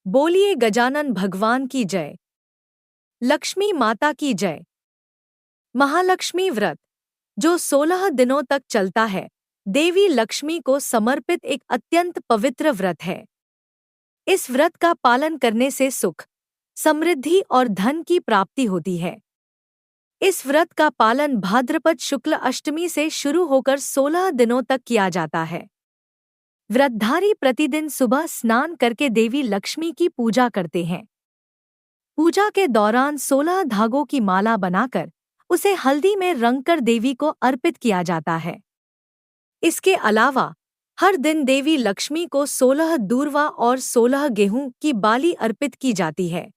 बोलिए गजानन भगवान की जय। लक्ष्मी माता की जय। महालक्ष्मी व्रत, जो 16 दिनों तक चलता है, देवी लक्ष्मी को समर्पित एक अत्यंत पवित्र व्रत है। इस व्रत का पालन करने से सुख, समृद्धि और धन की प्राप्ति होती है। इस व्रत का पालन भाद्रपद शुक्ल अष्टमी से शुरू होकर 16 दिनों तक किया जाता है। व्रतधारी प्रतिदिन सुबह स्नान करके देवी लक्ष्मी की पूजा करते हैं। पूजा के दौरान 16 धागों की माला बनाकर उसे हल्दी में रंगकर देवी को अर्पित किया जाता है। इसके अलावा हर दिन देवी लक्ष्मी को 16 दूर्वा और 16 गेहूं की बाली अर्पित की जाती है।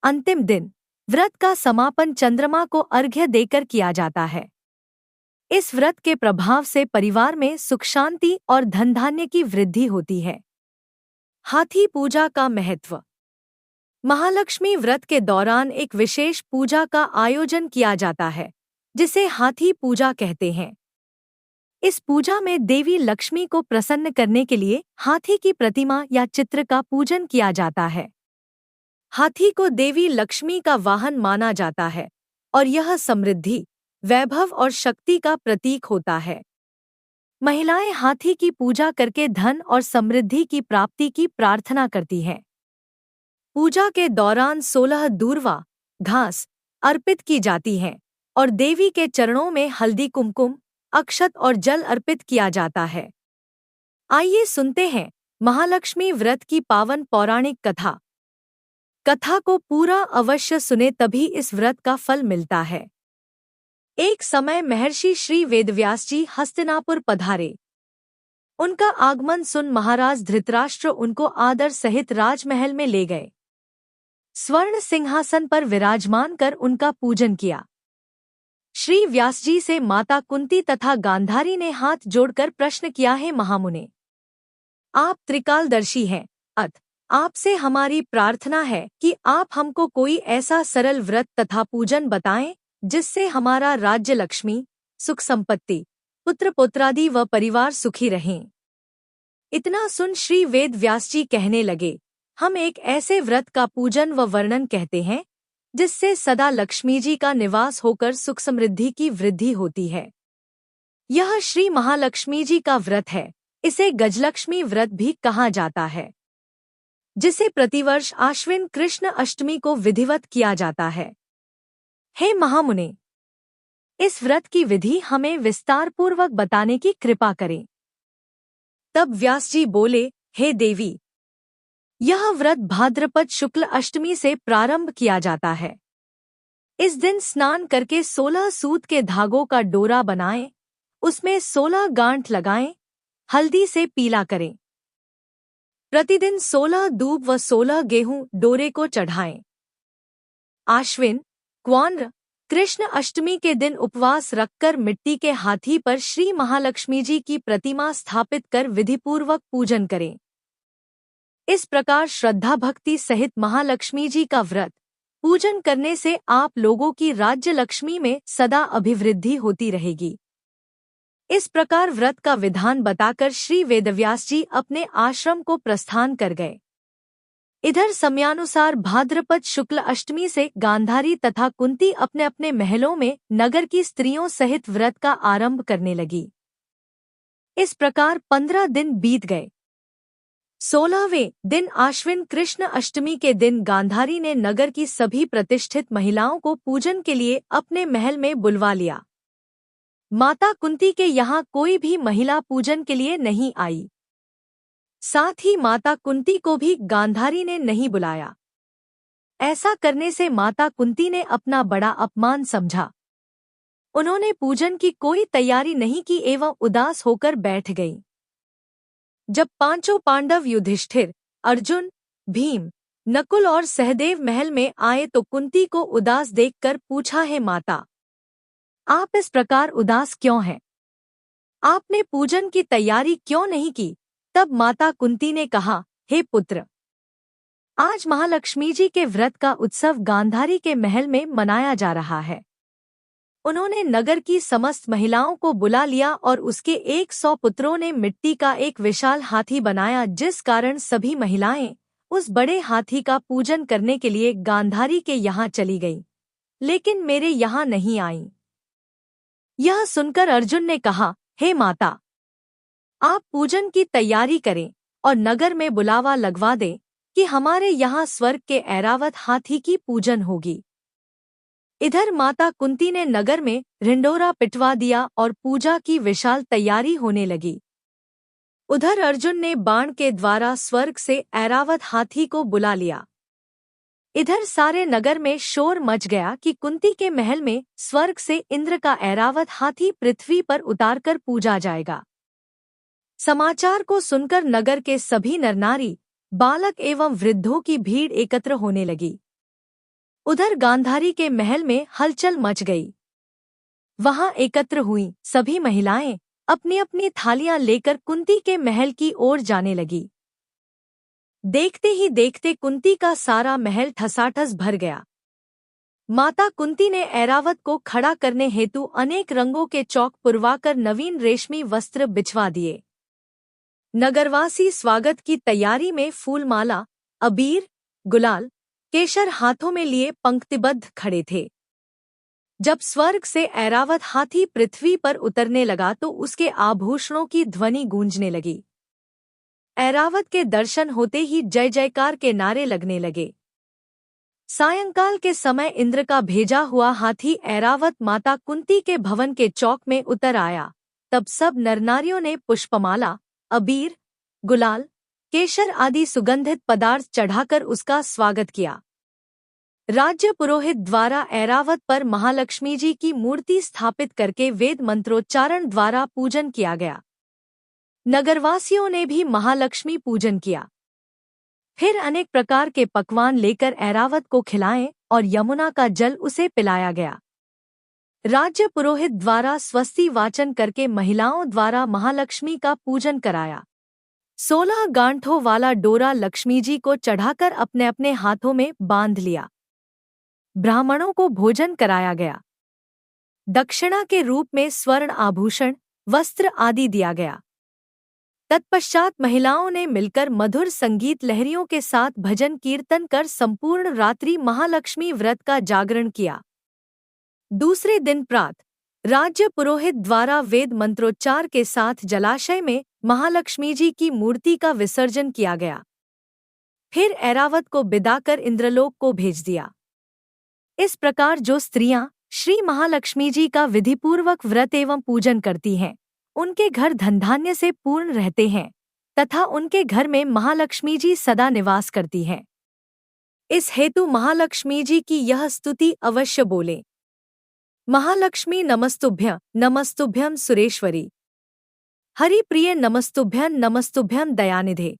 अंतिम दिन व्रत का समापन चंद्रमा को अर्घ्य देकर किया जाता है। इस व्रत के प्रभाव से परिवार में सुख शांति और धन धान्य की वृद्धि होती है। हाथी पूजा का महत्व। महालक्ष्मी व्रत के दौरान एक विशेष पूजा का आयोजन किया जाता है, जिसे हाथी पूजा कहते हैं। इस पूजा में देवी लक्ष्मी को प्रसन्न करने के लिए हाथी की प्रतिमा या चित्र का पूजन किया जाता है। हाथी को देवी लक्ष्मी का वाहन माना जाता है और यह समृद्धि, वैभव और शक्ति का प्रतीक होता है। महिलाएं हाथी की पूजा करके धन और समृद्धि की प्राप्ति की प्रार्थना करती हैं। पूजा के दौरान 16 दूर्वा घास अर्पित की जाती हैं और देवी के चरणों में हल्दी, कुमकुम, अक्षत और जल अर्पित किया जाता है। आइए सुनते हैं महालक्ष्मी व्रत की पावन पौराणिक कथा। कथा को पूरा अवश्य सुने, तभी इस व्रत का फल मिलता है। एक समय महर्षि श्री वेदव्यास जी हस्तिनापुर पधारे। उनका आगमन सुन महाराज धृतराष्ट्र उनको आदर सहित राजमहल में ले गए। स्वर्ण सिंहासन पर विराजमान कर उनका पूजन किया। श्री व्यास जी से माता कुंती तथा गांधारी ने हाथ जोड़कर प्रश्न किया, है महामुने, आप त्रिकालदर्शी हैं, अत आपसे हमारी प्रार्थना है कि आप हमको कोई ऐसा सरल व्रत तथा पूजन बताएं जिससे हमारा राज्य लक्ष्मी, सुख संपत्ति, पुत्र पुत्रादि व परिवार सुखी रहें। इतना सुन श्री वेद व्यास जी कहने लगे, हम एक ऐसे व्रत का पूजन व वर्णन कहते हैं जिससे सदा लक्ष्मी जी का निवास होकर सुख समृद्धि की वृद्धि होती है। यह श्री महालक्ष्मी जी का व्रत है। इसे गजलक्ष्मी व्रत भी कहा जाता है, जिसे प्रतिवर्ष आश्विन कृष्ण अष्टमी को विधिवत किया जाता है। हे महामुने, इस व्रत की विधि हमें विस्तार पूर्वक बताने की कृपा करें। तब व्यास जी बोले, हे देवी, यह व्रत भाद्रपद शुक्ल अष्टमी से प्रारंभ किया जाता है। इस दिन स्नान करके 16 सूत के धागों का डोरा बनाएं, उसमें 16 गांठ लगाएं, हल्दी से पीला करें। प्रतिदिन 16 दूब व 16 गेहूं डोरे को चढ़ाएं। आश्विन, क्वांद्र, कृष्ण अष्टमी के दिन उपवास रखकर मिट्टी के हाथी पर श्री महालक्ष्मी जी की प्रतिमा स्थापित कर विधिपूर्वक पूजन करें। इस प्रकार श्रद्धा भक्ति सहित महालक्ष्मी जी का व्रत पूजन करने से आप लोगों की राज्य लक्ष्मी में सदा अभिवृद्धि होती रहेगी। इस प्रकार व्रत का विधान बताकर श्री वेदव्यास जी अपने आश्रम को प्रस्थान कर गए। इधर समयानुसार भाद्रपद शुक्ल अष्टमी से गांधारी तथा कुंती अपने अपने महलों में नगर की स्त्रियों सहित व्रत का आरंभ करने लगी। इस प्रकार 15 दिन बीत गए। 16वें दिन आश्विन कृष्ण अष्टमी के दिन गांधारी ने नगर की सभी प्रतिष्ठित महिलाओं को पूजन के लिए अपने महल में बुलवा लिया। माता कुंती के यहाँ कोई भी महिला पूजन के लिए नहीं आई। साथ ही माता कुंती को भी गांधारी ने नहीं बुलाया। ऐसा करने से माता कुंती ने अपना बड़ा अपमान समझा। उन्होंने पूजन की कोई तैयारी नहीं की एवं उदास होकर बैठ गईं। जब पांचों पांडव युधिष्ठिर, अर्जुन, भीम, नकुल और सहदेव महल में आए तो कुंती को उदास देखकर पूछा, है माता, आप इस प्रकार उदास क्यों हैं? आपने पूजन की तैयारी क्यों नहीं की? तब माता कुंती ने कहा, हे पुत्र, आज महालक्ष्मी जी के व्रत का उत्सव गांधारी के महल में मनाया जा रहा है। उन्होंने नगर की समस्त महिलाओं को बुला लिया और उसके 100 पुत्रों ने मिट्टी का एक विशाल हाथी बनाया, जिस कारण सभी महिलाएं उस बड़े हाथी का पूजन करने के लिए गांधारी के यहाँ चली गई, लेकिन मेरे यहाँ नहीं आई। यह सुनकर अर्जुन ने कहा, हे माता, आप पूजन की तैयारी करें और नगर में बुलावा लगवा दें कि हमारे यहाँ स्वर्ग के ऐरावत हाथी की पूजन होगी। इधर माता कुंती ने नगर में ढिंढोरा पिटवा दिया और पूजा की विशाल तैयारी होने लगी। उधर अर्जुन ने बाण के द्वारा स्वर्ग से ऐरावत हाथी को बुला लिया। इधर सारे नगर में शोर मच गया कि कुंती के महल में स्वर्ग से इंद्र का ऐरावत हाथी पृथ्वी पर उतारकर पूजा जाएगा। समाचार को सुनकर नगर के सभी नरनारी, बालक एवं वृद्धों की भीड़ एकत्र होने लगी। उधर गांधारी के महल में हलचल मच गई। वहां एकत्र हुई सभी महिलाएं अपनी अपनी थालियां लेकर कुंती के महल की ओर जाने लगी। देखते ही देखते कुंती का सारा महल ठसाठस भर गया। माता कुंती ने ऐरावत को खड़ा करने हेतु अनेक रंगों के चौक पुरवाकर नवीन रेशमी वस्त्र बिछवा दिए। नगरवासी स्वागत की तैयारी में फूलमाला, अबीर, गुलाल, केशर हाथों में लिए पंक्तिबद्ध खड़े थे। जब स्वर्ग से ऐरावत हाथी पृथ्वी पर उतरने लगा तो उसके आभूषणों की ध्वनि गूंजने लगी। ऐरावत के दर्शन होते ही जय जयकार के नारे लगने लगे। सायंकाल के समय इंद्र का भेजा हुआ हाथी ऐरावत माता कुंती के भवन के चौक में उतर आया। तब सब नरनारियों ने पुष्पमाला, अबीर, गुलाल, केशर आदि सुगंधित पदार्थ चढ़ाकर उसका स्वागत किया। राज्य पुरोहित द्वारा ऐरावत पर महालक्ष्मी जी की मूर्ति स्थापित करके वेद मंत्रोच्चारण द्वारा पूजन किया गया। नगरवासियों ने भी महालक्ष्मी पूजन किया। फिर अनेक प्रकार के पकवान लेकर ऐरावत को खिलाएं और यमुना का जल उसे पिलाया गया। राज्य पुरोहित द्वारा स्वस्ति वाचन करके महिलाओं द्वारा महालक्ष्मी का पूजन कराया। 16 गांठों वाला डोरा लक्ष्मी जी को चढ़ाकर अपने अपने हाथों में बांध लिया। ब्राह्मणों को भोजन कराया गया। दक्षिणा के रूप में स्वर्ण आभूषण, वस्त्र आदि दिया गया। तत्पश्चात महिलाओं ने मिलकर मधुर संगीत लहरियों के साथ भजन कीर्तन कर संपूर्ण रात्रि महालक्ष्मी व्रत का जागरण किया। दूसरे दिन प्रात राज्य पुरोहित द्वारा वेद मंत्रोच्चार के साथ जलाशय में महालक्ष्मी जी की मूर्ति का विसर्जन किया गया। फिर ऐरावत को बिदा कर इंद्रलोक को भेज दिया। इस प्रकार जो स्त्रियां श्री महालक्ष्मी जी का विधिपूर्वक व्रत एवं पूजन करती हैं, उनके घर धनधान्य से पूर्ण रहते हैं तथा उनके घर में महालक्ष्मी जी सदा निवास करती हैं। इस हेतु महालक्ष्मी जी की यह स्तुति अवश्य बोलें। महालक्ष्मी नमस्तुभ्यं सुरेश्वरी। हरि प्रिय नमस्तुभ्यं दयानिधे।